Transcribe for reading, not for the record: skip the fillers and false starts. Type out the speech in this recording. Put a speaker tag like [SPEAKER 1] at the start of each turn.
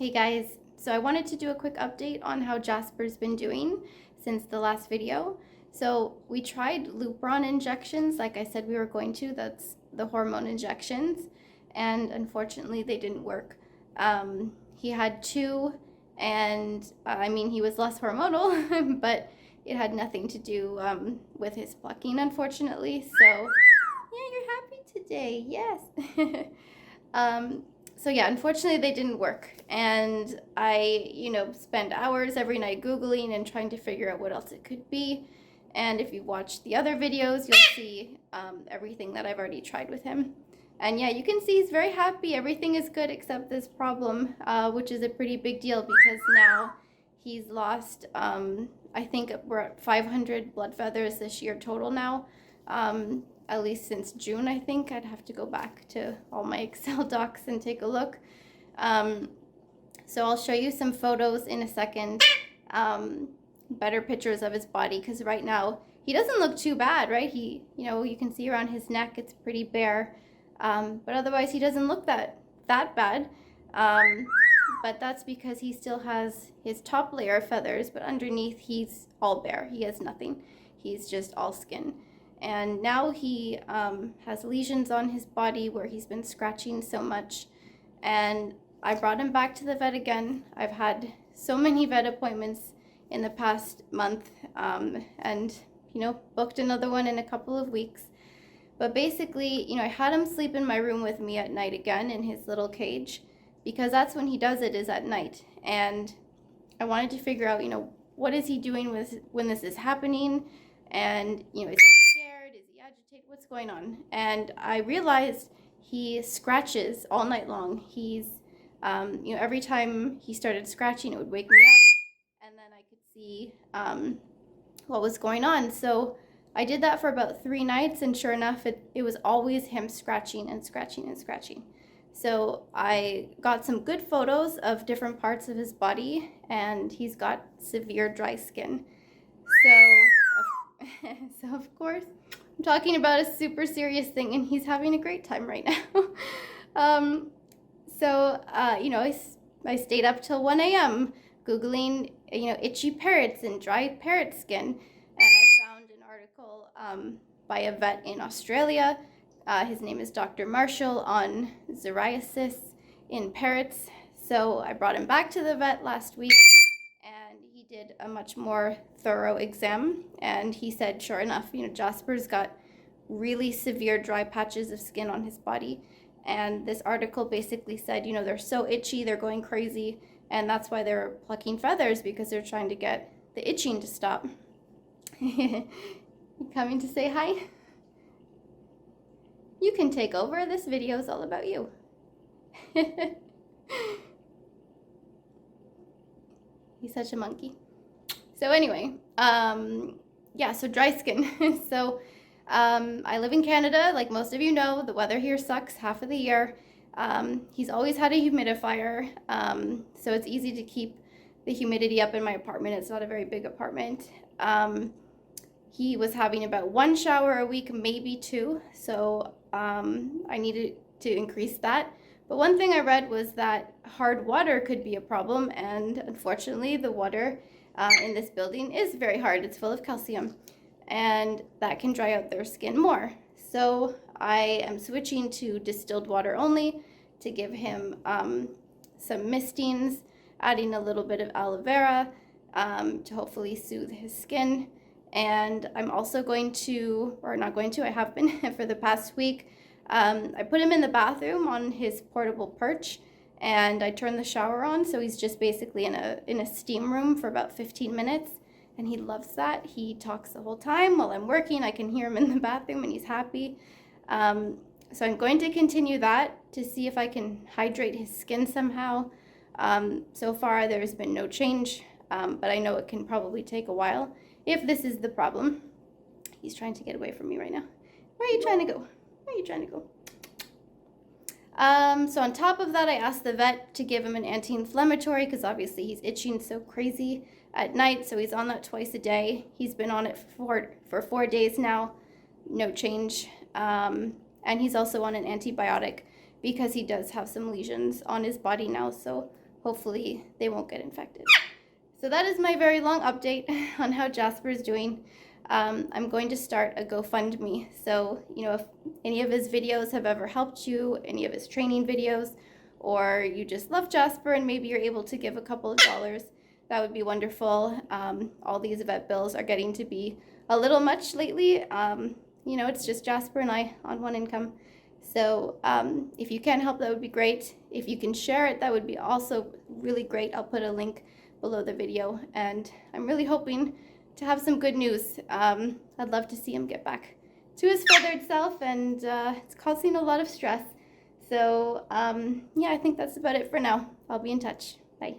[SPEAKER 1] Hey guys, so I wanted to do a quick update on how Jasper's been doing since the last video. So we tried Lupron injections like I said we were going to, that's the hormone injections, and unfortunately they didn't work. He had two, and I mean he was less hormonal, but it had nothing to do with his plucking, unfortunately. So yeah, you're happy today, yes. So yeah, unfortunately they didn't work. And I, spend hours every night Googling and trying to figure out what else it could be. And if you watch the other videos, you'll see everything that I've already tried with him. And yeah, you can see he's very happy. Everything is good except this problem, which is a pretty big deal because now he's lost, I think we're at 500 blood feathers this year total now. At least since June, I think. I'd have to go back to all my Excel docs and take a look. So I'll show you some photos in a second, better pictures of his body, because right now he doesn't look too bad, right? You can see around his neck it's pretty bare, but otherwise he doesn't look that bad. But that's because he still has his top layer of feathers, but underneath he's all bare. He has nothing. He's just all skin. And now he has lesions on his body where he's been scratching so much. And I brought him back to the vet again. I've had so many vet appointments in the past month, and booked another one in a couple of weeks. But basically, I had him sleep in my room with me at night again in his little cage, because that's when he does it, is at night. And I wanted to figure out, what is he doing when this is happening? And, is he scared? Is he agitated? What's going on? And I realized he scratches all night long. He's, every time he started scratching, it would wake me up, and then I could see what was going on. So I did that for about 3 nights, and sure enough, it was always him scratching and scratching and scratching. So I got some good photos of different parts of his body, and he's got severe dry skin. So of course, I'm talking about a super serious thing, and he's having a great time right now. I stayed up till 1 a.m. Googling, itchy parrots and dry parrot skin, and I found an article by a vet in Australia. His name is Dr. Marshall, on psoriasis in parrots. So I brought him back to the vet last week, and he did a much more thorough exam, and he said, sure enough, Jasper's got really severe dry patches of skin on his body. And this article basically said, they're so itchy, they're going crazy, and that's why they're plucking feathers, because they're trying to get the itching to stop. You coming to say hi? You can take over. This video is all about you. He's such a monkey. So anyway, so dry skin. So I live in Canada. Like most of you know, the weather here sucks half of the year. He's always had a humidifier, so it's easy to keep the humidity up in my apartment. It's not a very big apartment. He was having about 1 shower a week, maybe 2, so I needed to increase that. But one thing I read was that hard water could be a problem, and unfortunately the water in this building is very hard. It's full of calcium, and that can dry out their skin more. So I am switching to distilled water only to give him some mistings, adding a little bit of aloe vera to hopefully soothe his skin. And I'm also going to, or not going to, I have been for the past week, I put him in the bathroom on his portable perch, and I turned the shower on, so he's just basically in a steam room for about 15 minutes, and he loves that. He talks the whole time while I'm working. I can hear him in the bathroom, and he's happy. So I'm going to continue that to see if I can hydrate his skin somehow. So far there's been no change, but I know it can probably take a while if this is the problem. He's trying to get away from me right now. Where are you trying to go? Where are you trying to go? So on top of that, I asked the vet to give him an anti-inflammatory, because obviously he's itching so crazy at night, so he's on that twice a day. He's been on it for 4 days now, no change. And he's also on an antibiotic because he does have some lesions on his body now, so hopefully they won't get infected. So that is my very long update on how Jasper is doing. I'm going to start a GoFundMe. So, you know, if any of his videos have ever helped you, any of his training videos, or you just love Jasper and maybe you're able to give a couple of dollars, that would be wonderful. All these vet bills are getting to be a little much lately. You know, it's just Jasper and I on one income. So if you can help, that would be great. If you can share it, that would be also really great. I'll put a link below the video, and I'm really hoping to have some good news. I'd love to see him get back to his feathered self, and it's causing a lot of stress. So yeah, I think that's about it for now. I'll be in touch. Bye.